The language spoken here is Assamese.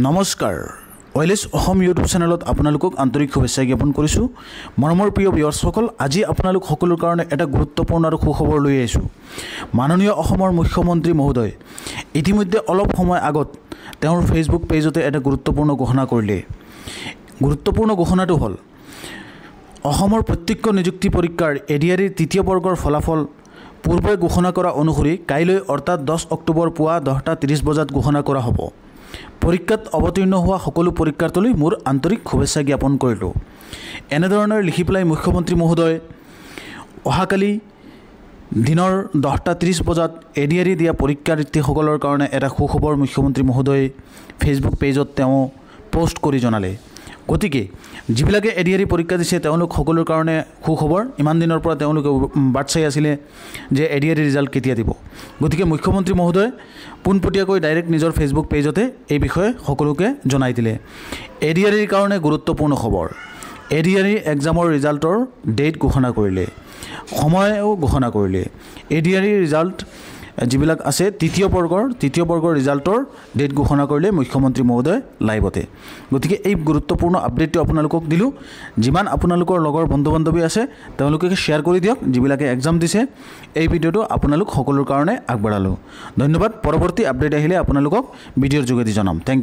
নমস্কাৰ ওয়েলেছ অসম ইউটিউব চেনেলত আপোনালোকক আন্তৰিক শুভেচ্ছা জ্ঞাপন কৰিছোঁ। মৰমৰ প্ৰিয় ভিউৱাৰ্ছসকল, আজি আপোনালোক সকলৰ কাৰণে এটা গুৰুত্বপূৰ্ণ আৰু সুখবৰ লৈ আহিছোঁ। মাননীয় অসমৰ মুখ্যমন্ত্ৰী মহোদয় ইতিমধ্যে অলপ সময় আগত তেওঁৰ ফেচবুক পেজতে এটা গুৰুত্বপূৰ্ণ ঘোষণা কৰিলে। গুৰুত্বপূৰ্ণ ঘোষণাটো হ'ল অসমৰ প্ৰত্যক্ষ নিযুক্তি পৰীক্ষাৰ এডিআৰিৰ তৃতীয় বৰ্গৰ ফলাফল পূৰ্বে ঘোষণা কৰা অনুসৰি কাইলৈ অৰ্থাৎ 10 অক্টোবৰ পুৱা 10:30 বজাত ঘোষণা কৰা হ'ব। পৰীক্ষাত অৱতীৰ্ণ হোৱা সকলো পৰীক্ষাৰ্থীলৈ মোৰ আন্তৰিক শুভেচ্ছা জ্ঞাপন কৰিলোঁ। এনেধৰণৰ লিখি পেলাই মুখ্যমন্ত্ৰী মহোদয় অহাকালি দিনৰ 10:30 বজাত এডিআৰি দিয়া পৰীক্ষাৰ্থীসকলৰ কাৰণে এটা সুখবৰ মুখ্যমন্ত্ৰী মহোদয়ে ফেচবুক পেজত তেওঁ পোষ্ট কৰি জনালে। গতিকে যিবিলাকে এডিআৰি পৰীক্ষা দিছে তেওঁলোক সকলোৰ কাৰণে সুখবৰ। ইমান দিনৰ পৰা তেওঁলোকে বাট চাই আছিলে যে এডিআৰি ৰিজাল্ট কেতিয়া দিব। গতিকে মুখ্যমন্ত্ৰী মহোদয়ে পোনপটীয়াকৈ ডাইৰেক্ট নিজৰ ফেচবুক পেজতে এই বিষয়ে সকলোকে জনাই দিলে। এডিআৰিৰ কাৰণে গুৰুত্বপূৰ্ণ খবৰ, এডিআৰি এক্সামৰ ৰিজাল্টৰ ডেট ঘোষণা কৰিলে, সময়ও ঘোষণা কৰিলে। এডিআৰি ৰিজাল্ট যিবিলাক আছে তৃতীয় বৰ্গৰ ৰিজাল্টৰ ডেট ঘোষণা কৰিলে মুখ্যমন্ত্ৰী মহোদয় লাইভতে। গতিকে এই গুৰুত্বপূৰ্ণ আপডেটটো আপোনালোকক দিলোঁ। যিমান আপোনালোকৰ লগৰ বন্ধু বান্ধৱী আছে তেওঁলোকে শ্বেয়াৰ কৰি দিয়ক যিবিলাকে এক্সাম দিছে। এই ভিডিঅ'টো আপোনালোক সকলোৰ কাৰণে আগবঢ়ালোঁ। ধন্যবাদ। পৰৱৰ্তী আপডেট আহিলে আপোনালোকক ভিডিঅ'ৰ যোগেদি জনাম। Thank U.